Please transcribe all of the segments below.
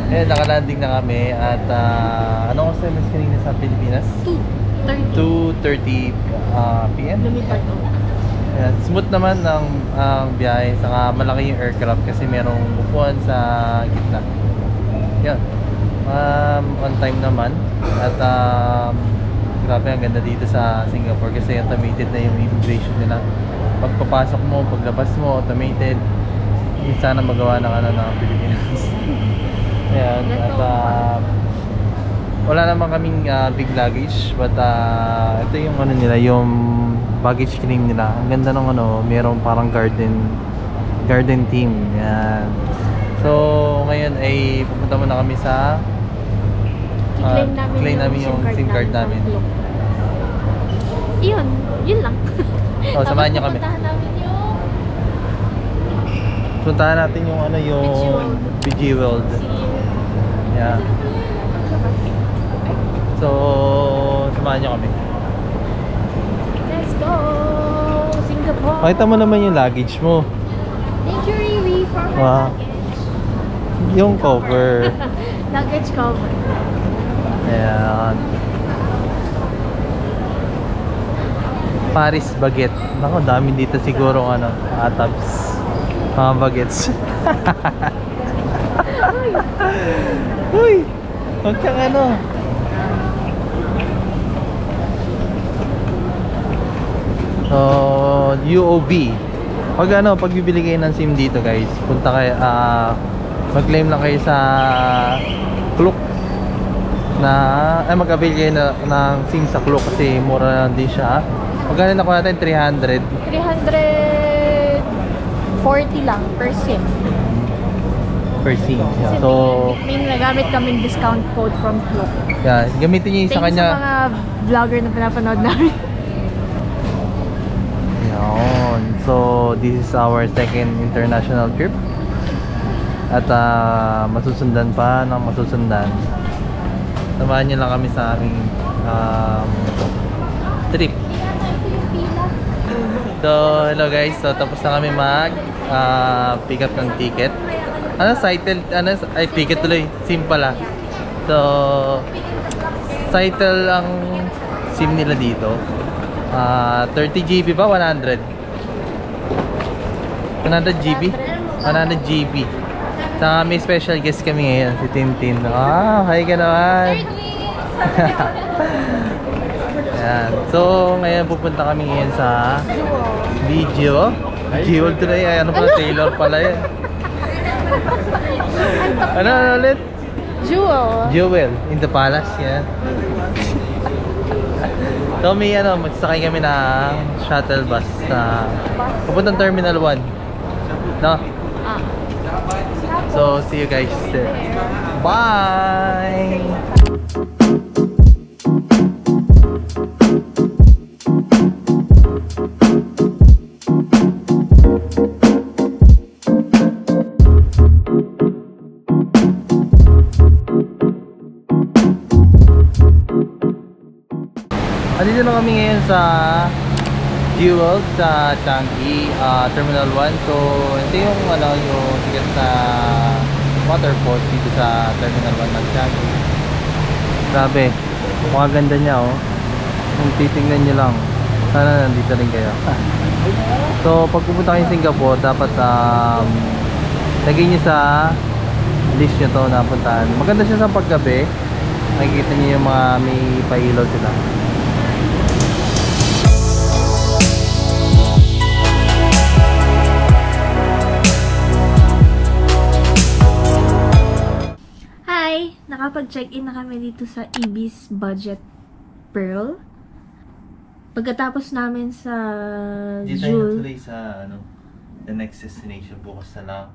Eh, nakalanding na kami at anong oras tayo kanina sa Pilipinas? 2:30 PM. Lumipad ko. Yeah, smooth naman ang biyahe, saka malaki yung aircraft kasi merong upuan sa gitna. Yan. On time naman at grabe ang ganda dito sa Singapore kasi automated na yung immigration nila. Pagpapasok mo, paglabas mo, automated. Hindi sana magawa ng ng Pilipinas. Ayan, at wala naman kaming big luggage, but ito yung nila, yung baggage claim nila. Ang ganda ng merong parang garden theme. Yan. So ngayon ay pupunta muna kami sa claim namin yung SIM card namin. Yun lang. Oh, samahan niyo kami. Puntahan natin yung yung BG World. Yeah. So, samahan niyo kami. Let's go! Singapore! Pakita mo naman yung luggage mo. Thank you, Riri, for my Wow. luggage. Yung cover. Luggage cover. Ayan. Paris Baguette. Naku, dami dito siguro atabs. Mga bagets. Uy! Huwag kang So, UOB. Pag bibili kayo ng SIM dito, guys, punta kayo, mag-claim lang kayo sa Klook mag-avail kayo ng SIM sa Klook kasi mura lang din siya. Magkano na ko natin? 300. 340 lang per SIM. Per SIM. Yeah. Kasi So, may nagamit kaming discount code from Klook. yeah, gamitin niyo sa kanya. Sa mga vlogger na pinapanood namin. Yun. So, this is our second international trip. At masusundan pa ng masusundan. Samahan niyo lang kami sa aming trip. So, hello guys. So, tapos na kami pick up ng ticket. Ticket tuloy. SIM pala. So, Sitel ang SIM nila dito. 30 GB ba? 100? 100 GB? 100 GB. Saka may special guest kami ngayon, si Tintin. Hi ka naman! Yan. So, ngayon pupunta kami ngayon sa video. Jewel today. Ano pala? Taylor pala yan. Ano ulit? Jewel in the palace. Yan. So may magsakay kami ng shuttle bus na papuntang Terminal 1. No? So see you guys there. Bye! Andito na kami ngayon sa Jewel sa Changi, Terminal 1. So, ito yung yung ticket sa waterfall dito sa Terminal 1 ng Changi. Grabe, mga ganda niya Kung titingnan niyo lang, sana nandito rin kayo. So, pag pupunta kayo sa Singapore, dapat lagay niyo sa list niyo to na puntahan. Maganda siya sa paggabi. Nakikita niyo yung mga may pailaw sila. Nakapag-check-in na kami dito sa Ibis Budget Pearl. Pagkatapos namin sa Jewel. Dito tayo sa the next destination bukas na lang.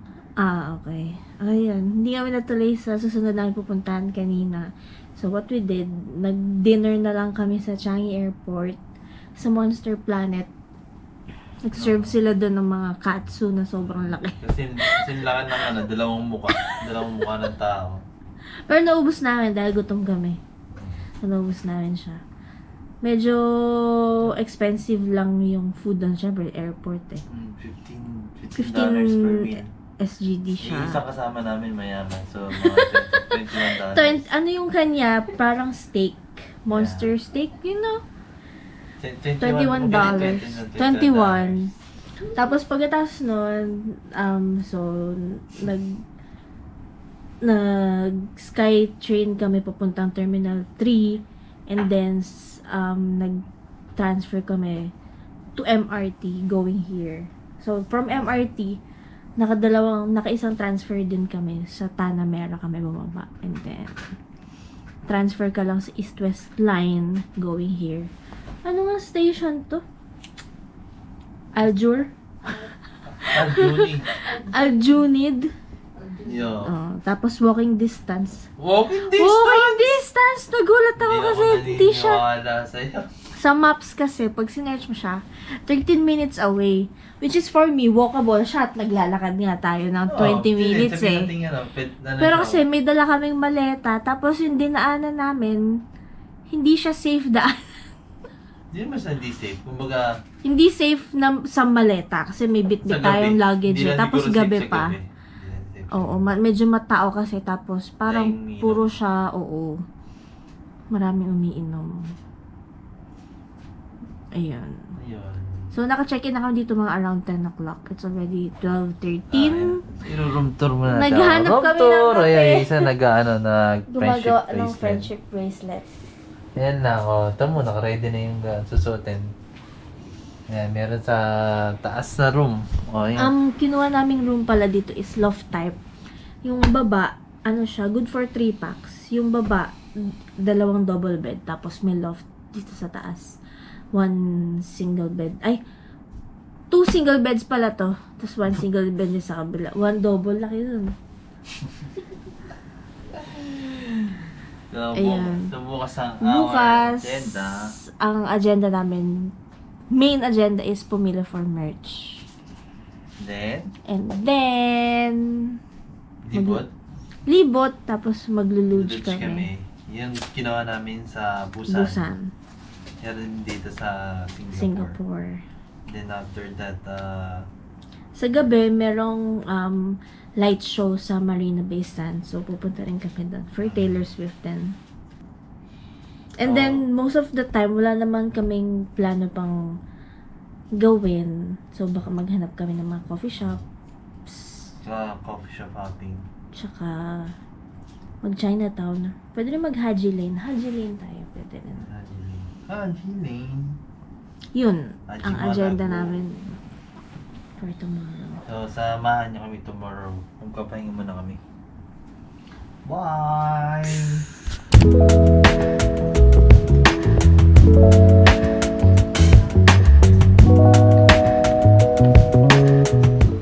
Okay. Ayun. Hindi kami natuloy sa susunod namin pupuntahan kanina. So what we did, nag-dinner na lang kami sa Changi Airport sa Monster Planet. Nag-serve sila doon ng mga katsu na sobrang laki. Kasi lakan ng dalawang mukha ng tao. Pero naubos namin dahil gutom kami. Naubos namin siya. Medyo expensive lang yung food doon. Siyempre, airport $15 per meal. SGD siya. Yung isang kasama namin mayaman. So, mga $21. Ano yung kanya? Parang steak. Monster steak, you know? $21. 21. Tapos pagkatapos nun, so, nag Skytrain kami papuntang Terminal 3 and then nag-transfer kami to MRT going here. So, from MRT, nakaisang transfer din kami sa Tanamera kami bumaba. And then, transfer ka lang sa East-West line going here. Ano nga station to? Aljur? Aljunid. Yeah. Tapos walking distance. Walking distance? Walking distance! Nagulat ako kasi hindi siya. Sa'yo. Sa maps kasi, pag sinerch mo siya, 13 minutes away. Which is for me, walkable siya at naglalakad nga tayo ng 20 minutes eh. Pero kasi may dala kaming maleta, tapos yung dinaanan namin, hindi siya safe daan. Hindi naman siya hindi safe. Kumbaga, Hindi safe na sa maleta kasi may bitbit tayong luggage. Tapos gabi pa. Oo, medyo matao kasi tapos parang puro siya, oo. Maraming umiinom. Ayan. So, naka-check-in na kami dito mga around 10 o'clock. It's already 12:13. room tour muna natin. Naghahanap Room kami tour. ng kape. Ayan, isa nag-friendship Gumagawa ng bracelet. friendship bracelet. Yan na ako. Ito mo, naka-ready na yung susutin. Ayan, meron sa taas na room. O, yan. Kinuha naming room pala dito is loft type. Yung baba, ano siya, good for 3 packs. Yung baba, 2 double bed. Tapos may loft dito sa taas. 1 single bed. Ay, 2 single beds pala to. Tapos 1 single bed din sa kabila. 1 double, laki dun. So, Ayan. bukas ang Bukas, agenda. ang agenda namin, main agenda is pumila for merch. Then, And then, libot, tapos magluluge kami. Yung ginawa namin sa Busan. Busan. Meron dito sa Singapore. Then after that, Sa gabi, merong light show sa Marina Bay Sands. So, pupunta rin kami doon for Taylor Swift din. And then, most of the time, wala naman kaming plano pang gawin. So, baka maghanap kami ng mga coffee shops. sa coffee shop hopping. Tsaka, mag-Chinatown. Pwede rin mag-Haji Lane. Haji Lane tayo. Pwede rin. Haji Lane. Yun, Haji ang agenda Marago. namin for tomorrow. So, samahan niyo kami tomorrow. Kung kapahinga muna kami. Bye!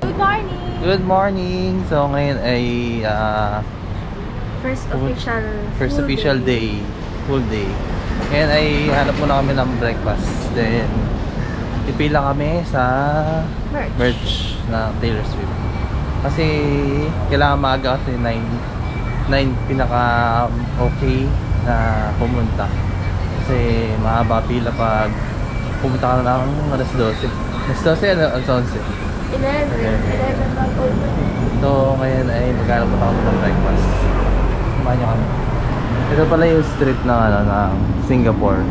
Good morning! Good morning! So, ngayon ay First official day. Full day. Ngayon ay hanap muna kami ng breakfast. Then, ipila kami sa merch na Taylor Swift. Kasi, kailangan maaga kasi 9 pinaka okay na pumunta. Kasi, mahaba pila pag pumunta ka na ng alas 12. Alas 12 alas 11. 11 mag-open. So, ngayon ay maghanap muna kami ng breakfast. Samahan niyo kami. Ito pala yung street ng, ng Singapore.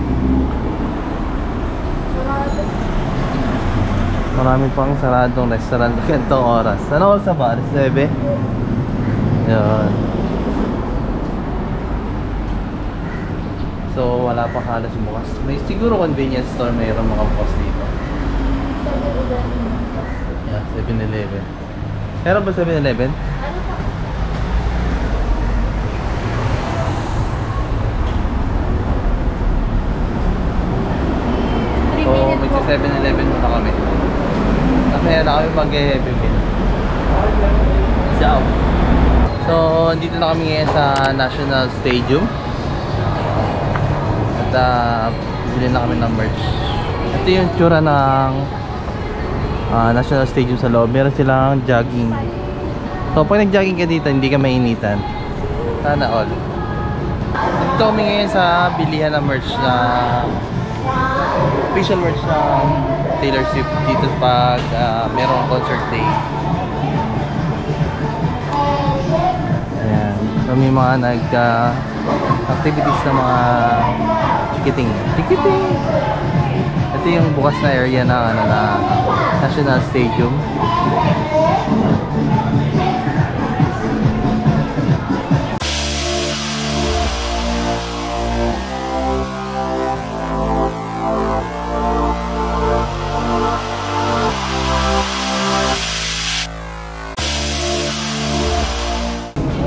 Marami pang saradong restaurant ganitong oras. Ano oras na ba? Alas 9? Yun. So, wala pa halos bukas. May siguro convenience store mayroon mga bukas dito. Yeah, 7-Eleven. Meron ba 7-Eleven? So, magsa 7-Eleven muna kami. Kaya na kami mag-heavy meal. So, dito na kami ngayon sa National Stadium. At bili na kami ng merch. Ito yung tsura ng National Stadium sa loob. Meron silang jogging. So, pag nag-jogging ka dito, hindi ka mainitan. Sana all. Dito kami ngayon sa bilihan ng merch na official merch ng Taylor Swift dito pag merong concert day. Ayan. So, may mga activities na mga ticketing. Ito yung bukas na area na National Stadium.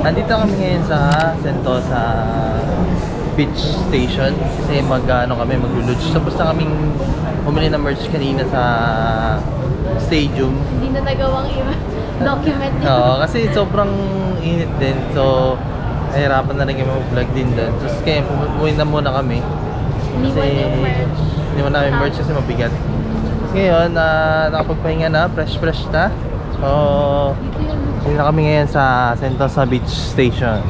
Nandito kami ngayon sa Sentosa Beach Station kasi magluluge. Tapos na kaming bumili ng merch kanina sa stadium. Hindi na nagawang document. Oo, kasi sobrang init din. So, nahirapan na rin kami mag-vlog din doon. So, kaya umuwi na muna kami. Iniwan yung merch. Iniwan namin merch kasi mabigat. Ngayon, nakapagpahinga na, fresh na. So, dito na kami ngayon sa Sentosa Beach Station.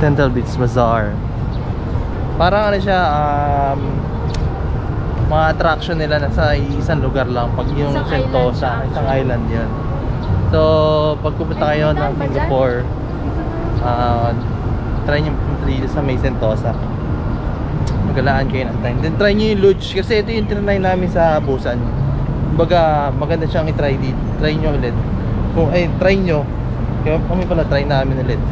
Central Beach Bazaar. Parang ano siya, mga attraction nila nasa isang lugar lang. Pag yung Isang Sentosa, island isang island yun. So, pag pupunta kayo ng Singapore, try nyo pupunta dito sa may Sentosa. Magalaan kayo ng time. Then try nyo yung luge, kasi ito yung trinay namin sa Busan. Kumbaga, maganda siyang i-try dito. Try nyo ulit. Try nyo. Kaya kami pala try namin ulit.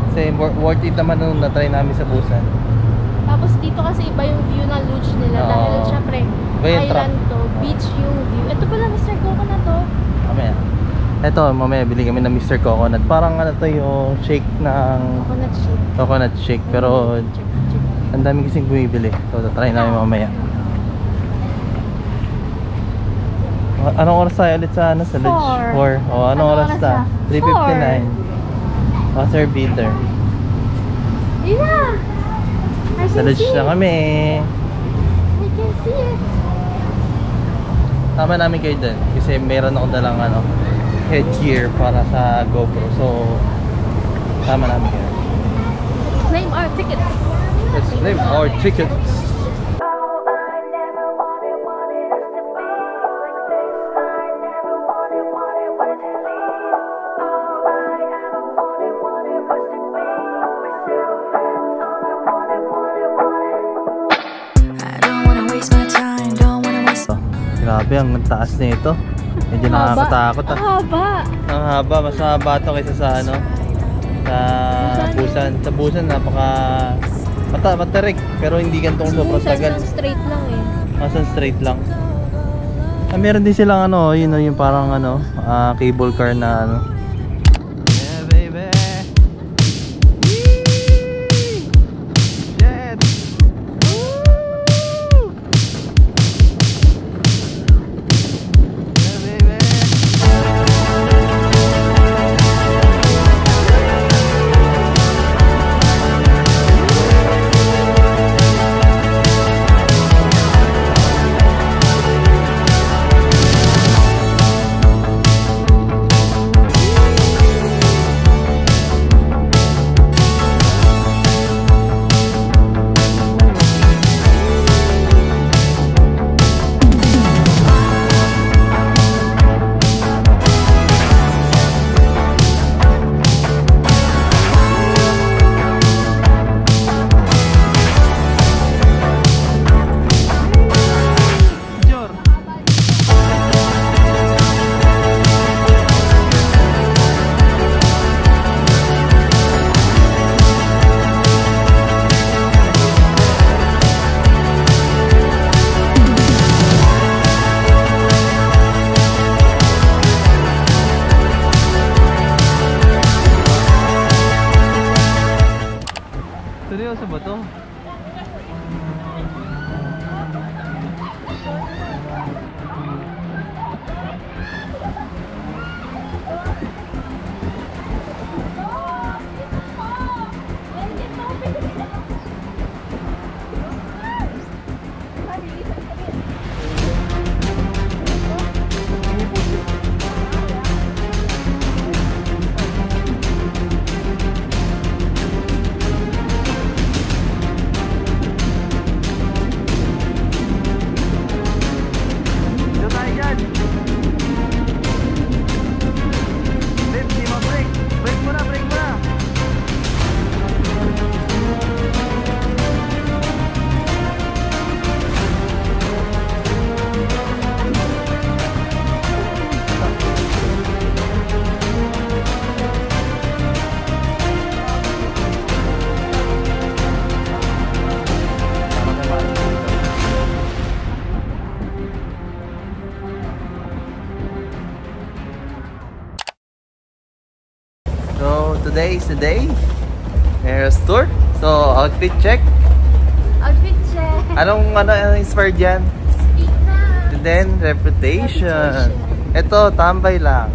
Kasi worth it naman nung na-try namin sa Busan. Tapos dito kasi iba yung view ng luge nila. Dahil syempre, island to, beach yung view. Ito pala, Mr. Coco na to. Mamaya. Ito, mamaya bili kami ng Mr. Coconut. Parang ano to yung shake ng coconut shake. Pero ang dami kasing bumibili. So, try namin mamaya. Anong oras tayo ulit sa sa lunch? 4. O, anong oras na? 3:59. Water beater. Yeah! Sa lunch na kami. I can see it. Tama namin kayo dun. Kasi meron ako dalang headgear para sa GoPro. So, tama namin kayo. Name our tickets. Let's name our tickets. Grabe, ang taas na ito. Medyo nakakatakot ah. Ang haba. Ang haba, mas mahaba ito kaysa sa sa Busan. Sa Busan matarik, pero hindi gantong sobrang tagal. Busan straight lang eh. Masan straight lang. Meron din silang yun yung parang cable car na Yeah, baby. So, today is the day. Eras tour. So, outfit check. Outfit check. Anong inspired yan? Speak na. And then, reputation. Ito, tambay lang.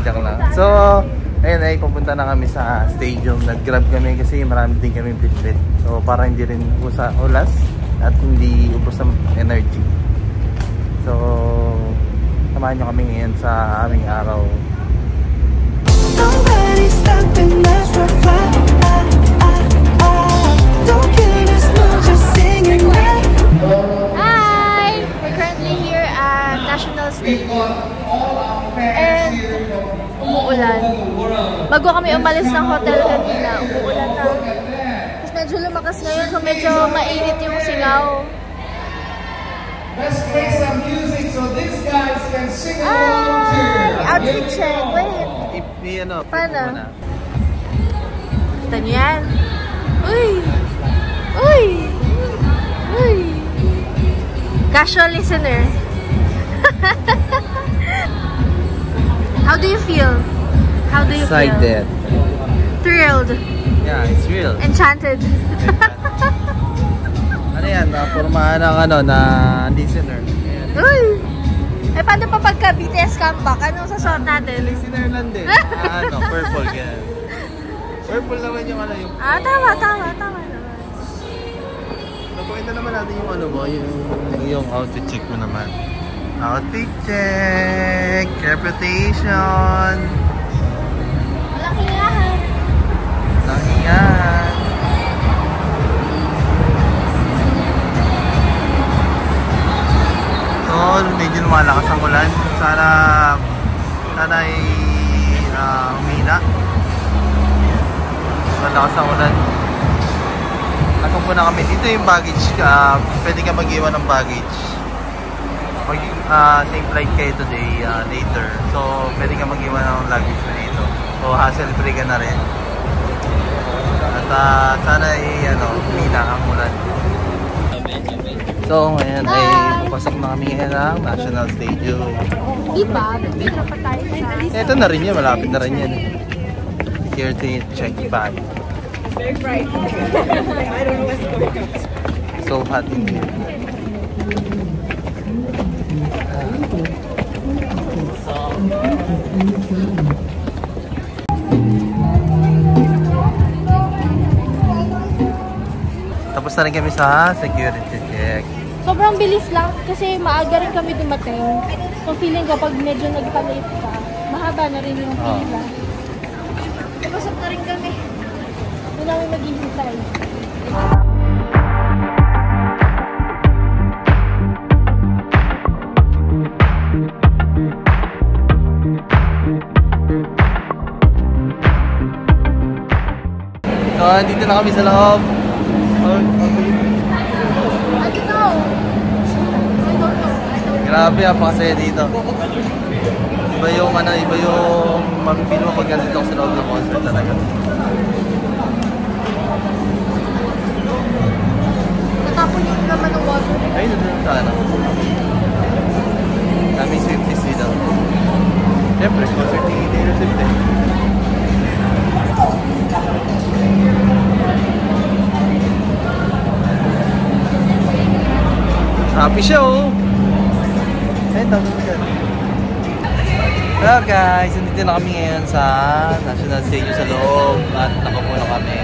Joke lang. So, ayun ay pupunta na kami sa stadium. Nag-grab kami kasi marami din kami bitbit. So, para hindi rin ulas at hindi ubos ng energy. So, samahan nyo kami ngayon sa aming araw. Nobody's stopping us from flying. Don't kill us, no, just singing right. Hi! We're currently here at National Stadium. And umuulan. Bago kami umalis ng hotel kanina, umuulan na. Tapos medyo lumakas ngayon, so medyo mainit yung singaw. Let's play some music so these guys can sing along Ay! too. Outfit check! Wait! Paano? Ito niyo yan. Uy! Uy! Uy! Casual listener. How do you feel? How do you feel? Excited. Thrilled. Yeah, it's real. Enchanted. Ano yan? Pormahan ng na listener. Ayan. Uy! Eh, paano pa pagka BTS comeback? Anong sasuot natin? Listener lang din. Purple yan. Purple naman yung yung... Tama naman. Napakita naman natin yung yung outfit check mo naman. Outfit check! Reputation! Walang hiyahan. Nangyayari. So, medyo lumalakas ang ulan. Sana ay humina. Malakas ang ulan. Nakong po na kami. Dito yung baggage. Pwede ka mag-iwan ng baggage. Same flight kayo today, later. So, pwede ka mag-iwan ng luggage na dito. So, hassle-free ka na rin. At sana ay humina ang ulan. So, ngayon ay papasok na kami ngayon ng National Stadium. Diba? Dito pa tayo sa... Ito na rin yan, malapit na rin yan. Here to check bag. Very bright. I don't know what's going on. So hot in here. Tapos na rin kami sa security check. Sobrang bilis lang kasi maaga rin kami dumating. So feeling kapag medyo nagpa-late ka, mahaba na rin yung pila. Pasok na rin kami. Doon namin maghihintay. So, dito na kami sa loob. Grabe, napakasaya dito. Iba yung mapipili mo pag nandito ako sa loob ng concert talaga. Natapon yung naman ng water. Ay, nandun sa Kami Swifties dito. Siyempre, concert ni Taylor Swift eh. Happy show! Ayun, tawag mo dyan. Hello guys, nandito na kami ngayon sa National Stadium sa loob at nakapo na kami.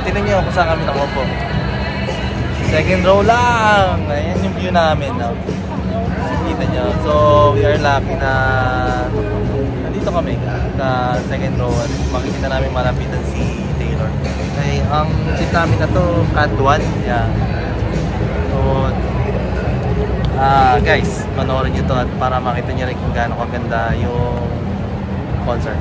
Tingnan nyo kung saan kami nakapo. Second row lang! Ayan yung view namin. No? Kita nyo. So, we are lucky na nandito kami sa second row at makikita namin malapitan si Taylor. Okay, ang seat namin na to, Cat 1. Yeah. So, guys, panoorin nyo to at para makita nyo rin kung gaano kaganda yung concert.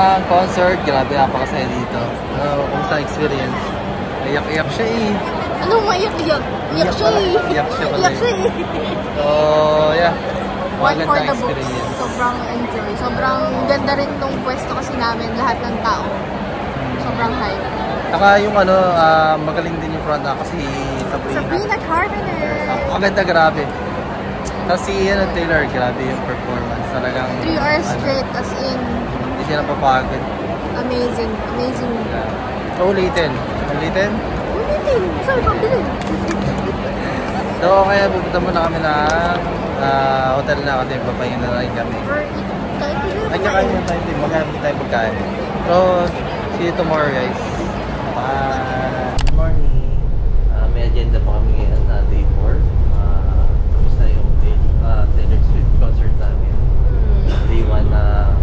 ng concert. Grabe, napakasaya dito. Kumusta experience? Iyak-iyak siya eh. Anong maiyak-iyak? Iyak siya eh. Iyak siya pala. Iyak siya eh. So, yeah. One for Magandang the books. experience. Sobrang enjoy. Sobrang ganda rin nung pwesto kasi namin, lahat ng tao. Sobrang hype. Saka yung magaling din yung front kasi Sabrina. Sabrina Carpenter! Maganda, grabe. Kasi Taylor, grabe yung performance. Talagang 3 hours straight, as in, hindi siya napapagod. amazing. Amazing. Yeah. So, ulitin. Ulitin? Ulitin! Sorry, pabilin. So, kaya pupunta muna kami ng hotel na kasi papahinga na rin kami. Ay, kakain muna tayo din. Maghanap din tayo pagkain. So, see you tomorrow, guys. Bye! Good morning! May agenda pa kami ngayon na day 4. Tapos na yung Taylor Swift concert namin. Day 1 na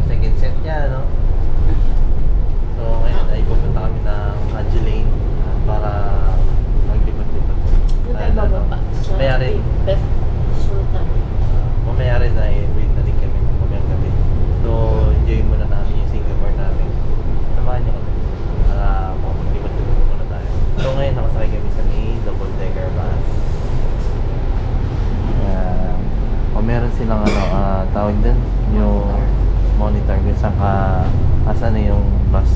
second set niya, no? So, ngayon ay pupunta kami ng Angeline para maglibot-libot. Mamaya rin. Mamaya rin na i-read na rin kami mamayang gabi. So, enjoy muna namin yung Singapore namin. Samahan niyo kami. Para maglibot-libot muna tayo. So, ngayon nakasakay kami sa may double-decker bus. O meron silang tawag din yung monitor kung saan asan na yung bus.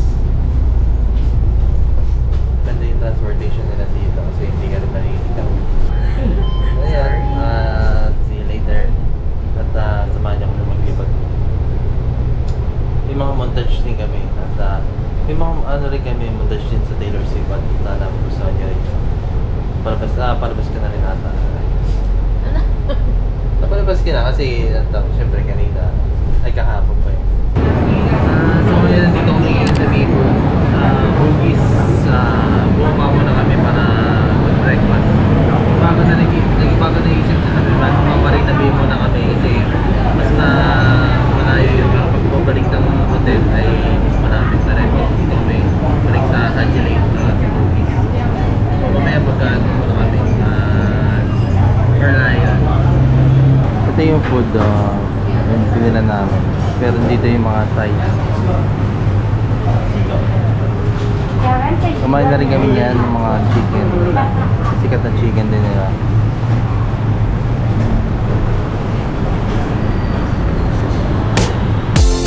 Ganda yung transportation nila dito kasi hindi ka rin malilitaw. Ayan, see you later. At samahan niyo kami maglibot. May mga montage din kami. At may mga rin kami montage din sa Taylor Swift at gusto niya rin. Palabas ka na rin ata. Napalabas ka na kasi syempre kanina ay kahapon pa yun. So ngayon nandito kami ngayon sa Vivo. Bugis. Bumaba muna kami para mag-breakfast. Bago na isip na kami man, maparin na Vivo na kami kasi mas na malayo yun. Pero pag bumalik ng hotel ay mas malapit na rin. Dito kami balik sa Angeline sa Bugis. So mamaya pagkaan muna kami. Perlayan. Ito yung food yung pinilan namin. Pero dito yung mga Thai. Kumain na rin kami yan ng mga chicken. Sikat na chicken din nila.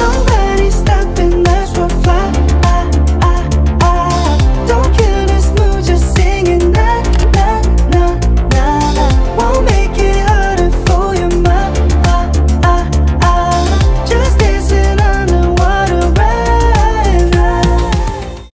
Nobody's stopping us, we're flying.